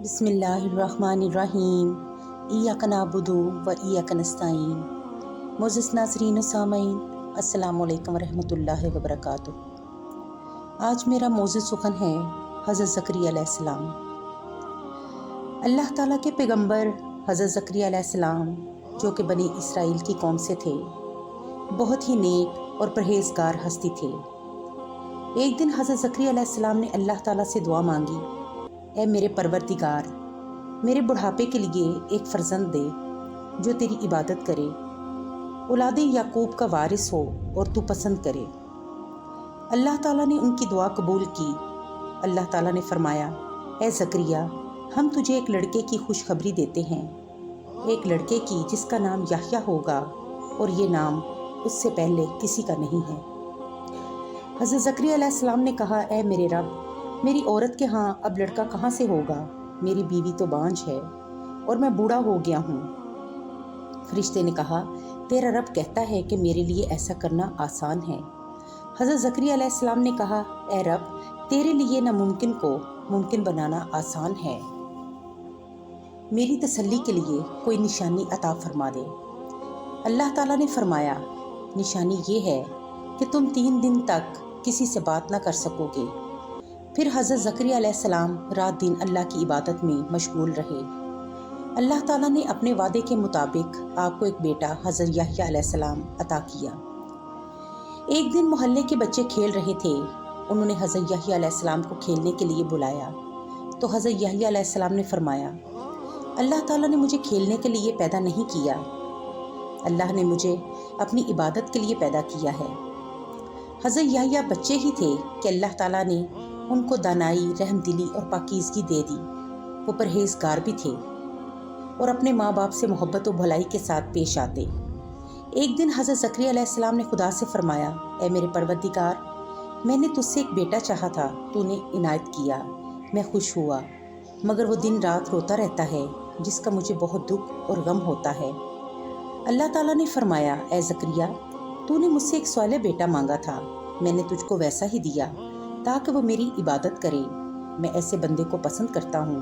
بسم اللہ الرحمن الرحیم ایاک نعبد و ایاک نستعین۔ معزز ناظرین و سامعین، السلام علیکم ورحمۃ اللہ وبرکاتہ۔ آج میرا موضوع سخن ہے حضرت زکریا علیہ السلام۔ اللہ تعالیٰ کے پیغمبر حضرت زکریا علیہ السلام، جو کہ بنی اسرائیل کی قوم سے تھے، بہت ہی نیک اور پرہیزگار ہستی تھے۔ ایک دن حضرت زکریا علیہ السلام نے اللہ تعالیٰ سے دعا مانگی، اے میرے پروردگار، میرے بڑھاپے کے لیے ایک فرزند دے جو تیری عبادت کرے، اولاد یعقوب کا وارث ہو اور تو پسند کرے۔ اللہ تعالیٰ نے ان کی دعا قبول کی۔ اللہ تعالیٰ نے فرمایا، اے زکریا، ہم تجھے ایک لڑکے کی خوشخبری دیتے ہیں، ایک لڑکے کی جس کا نام یحییٰ ہوگا، اور یہ نام اس سے پہلے کسی کا نہیں ہے۔ حضرت زکریا علیہ السلام نے کہا، اے میرے رب، میری عورت کے ہاں اب لڑکا کہاں سے ہوگا؟ میری بیوی تو بانجھ ہے اور میں بوڑھا ہو گیا ہوں۔ فرشتے نے کہا، تیرا رب کہتا ہے کہ میرے لیے ایسا کرنا آسان ہے۔ حضرت زکریا علیہ السلام نے کہا، اے رب، تیرے لیے ناممکن کو ممکن بنانا آسان ہے، میری تسلی کے لیے کوئی نشانی عطا فرما دے۔ اللہ تعالیٰ نے فرمایا، نشانی یہ ہے کہ تم 3 دن تک کسی سے بات نہ کر سکو گے۔ پھر حضرت زکریا علیہ السلام رات دن اللہ کی عبادت میں مشغول رہے۔ اللہ تعالیٰ نے اپنے وعدے کے مطابق آپ کو ایک بیٹا حضرت یحییٰ علیہ السلام عطا کیا۔ ایک دن محلے کے بچے کھیل رہے تھے، انہوں نے حضرت یحییٰ علیہ السلام کو کھیلنے کے لیے بلایا تو حضرت یحییٰ علیہ السلام نے فرمایا، اللہ تعالیٰ نے مجھے کھیلنے کے لیے پیدا نہیں کیا، اللہ نے مجھے اپنی عبادت کے لیے پیدا کیا ہے۔ حضرت یحییٰ بچے ہی تھے کہ اللہ تعالیٰ نے ان کو دانائی، رحم دلی اور پاکیزگی دے دی۔ وہ پرہیزگار بھی تھے اور اپنے ماں باپ سے محبت و بھلائی کے ساتھ پیش آتے۔ ایک دن حضرت زکریا علیہ السلام نے خدا سے فرمایا، اے میرے پروردگار، میں نے تجھ سے ایک بیٹا چاہا تھا، تو نے عنایت کیا، میں خوش ہوا، مگر وہ دن رات روتا رہتا ہے جس کا مجھے بہت دکھ اور غم ہوتا ہے۔ اللہ تعالیٰ نے فرمایا، اے زکریا، تو نے مجھ سے ایک صالح بیٹا مانگا تھا، میں نے تجھ کو ویسا ہی دیا تاکہ وہ میری عبادت کرے۔ میں ایسے بندے کو پسند کرتا ہوں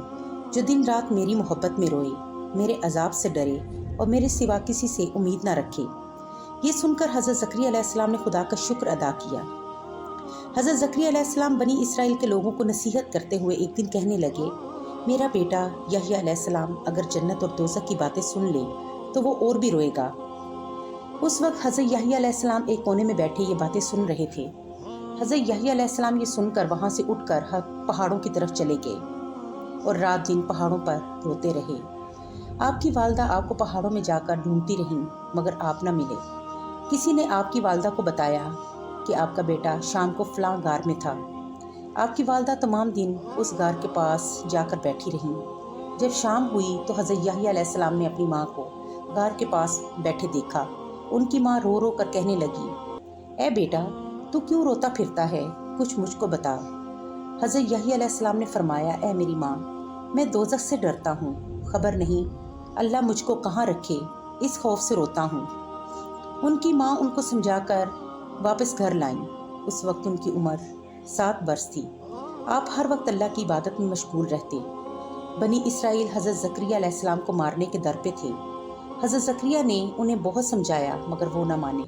جو دن رات میری محبت میں روئے، میرے عذاب سے ڈرے اور میرے سوا کسی سے امید نہ رکھے۔ یہ سن کر حضرت زکریا علیہ السلام نے خدا کا شکر ادا کیا۔ حضرت زکریا علیہ السلام بنی اسرائیل کے لوگوں کو نصیحت کرتے ہوئے ایک دن کہنے لگے، میرا بیٹا یحییٰ علیہ السلام اگر جنت اور دوزخ کی باتیں سن لے تو وہ اور بھی روئے گا۔ اس وقت حضرت یحییٰ علیہ السلام ایک کونے میں بیٹھے یہ باتیں سن رہے تھے۔ حضرت یحییٰ علیہ السلام یہ سن کر وہاں سے اٹھ کر پہاڑوں کی طرف چلے گئے اور رات دن پہاڑوں پر روتے رہے۔ آپ کی والدہ آپ کو پہاڑوں میں جا کر ڈھونڈتی رہیں مگر آپ نہ ملے۔ کسی نے آپ کی والدہ کو بتایا کہ آپ کا بیٹا شام کو فلاں غار میں تھا۔ آپ کی والدہ تمام دن اس غار کے پاس جا کر بیٹھی رہیں۔ جب شام ہوئی تو حضرت یحییٰ علیہ السلام نے اپنی ماں کو غار کے پاس بیٹھے دیکھا۔ ان کی ماں رو رو کر کہنے لگی، اے بیٹا، تو کیوں روتا پھرتا ہے؟ کچھ مجھ کو بتا۔ حضرت یحییٰ علیہ السلام نے فرمایا، اے میری ماں، میں دوزخ سے ڈرتا ہوں، خبر نہیں اللہ مجھ کو کہاں رکھے، اس خوف سے روتا ہوں۔ ان کی ماں ان کو سمجھا کر واپس گھر لائیں۔ اس وقت ان کی عمر 7 برس تھی۔ آپ ہر وقت اللہ کی عبادت میں مشغول رہتے۔ بنی اسرائیل حضرت زکریا علیہ السلام کو مارنے کے در پہ تھے۔ حضرت زکریا نے انہیں بہت سمجھایا مگر وہ نہ مانے۔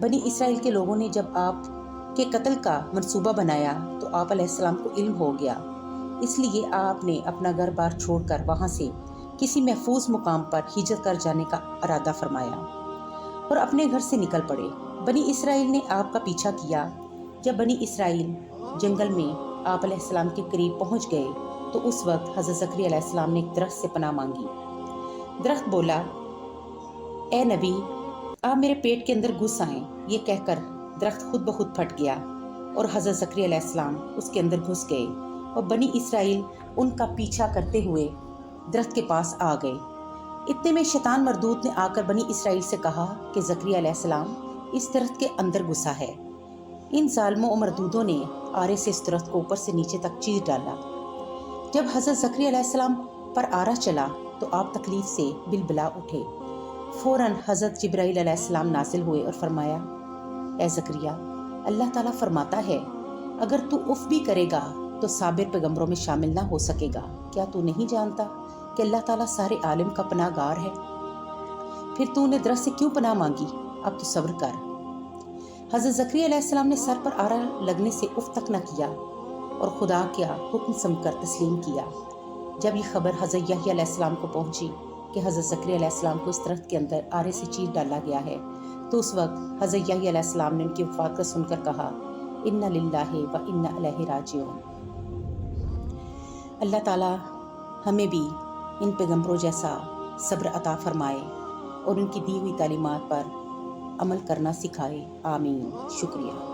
بنی اسرائیل کے لوگوں نے جب آپ کے قتل کا منصوبہ بنایا تو آپ علیہ السلام کو علم ہو گیا، اس لیے آپ نے اپنا گھر بار چھوڑ کر وہاں سے کسی محفوظ مقام پر ہجرت کر جانے کا ارادہ فرمایا اور اپنے گھر سے نکل پڑے۔ بنی اسرائیل نے آپ کا پیچھا کیا۔ جب بنی اسرائیل جنگل میں آپ علیہ السلام کے قریب پہنچ گئے تو اس وقت حضرت زکریا علیہ السلام نے ایک درخت سے پناہ مانگی۔ درخت بولا، اے نبی، آپ میرے پیٹ کے اندر گھس آئیں۔ یہ کہہ کر درخت خود بخود پھٹ گیا اور حضرت زکریا علیہ السلام اس کے اندر گھس گئے اور بنی اسرائیل ان کا پیچھا کرتے ہوئے درخت کے پاس آ گئے۔ اتنے میں شیطان مردود نے آ کر بنی اسرائیل سے کہا کہ زکریا علیہ السلام اس درخت کے اندر گھسا ہے۔ ان ظالموں و مردودوں نے آرے سے اس درخت کو اوپر سے نیچے تک چیر ڈالا۔ جب حضرت زکریا علیہ السلام پر آرا چلا تو آپ تکلیف سے بلبلا اٹھے۔ فوراً حضرت جبرائیل علیہ السلام نازل ہوئے اور فرمایا، اے زکریا، اللہ تعالیٰ فرماتا ہے اگر تو اف بھی کرے گا تو صابر پیغمبروں میں شامل نہ ہو سکے گا۔ کیا تو نہیں جانتا کہ اللہ تعالیٰ سارے عالم کا پناہ گار ہے؟ پھر تو نے درخت سے کیوں پناہ مانگی؟ اب تو صبر کر۔ حضرت زکریا علیہ السلام نے سر پر آرا لگنے سے اف تک نہ کیا اور خدا کا حکم سمجھ کر تسلیم کیا۔ جب یہ خبر حضرت یحییٰ علیہ السلام کو پہنچی کہ حضرت زکریا علیہ السلام کو اس درخت کے اندر آرے سے چیر ڈالا گیا ہے، تو اس وقت حضرت یحییٰ علیہ السلام نے ان کی وفات کا سن کر کہا، انا للہ و انا الیہ راجعون۔ اللہ تعالیٰ ہمیں بھی ان پیغمبروں جیسا صبر عطا فرمائے اور ان کی دی ہوئی تعلیمات پر عمل کرنا سکھائے۔ آمین۔ شکریہ۔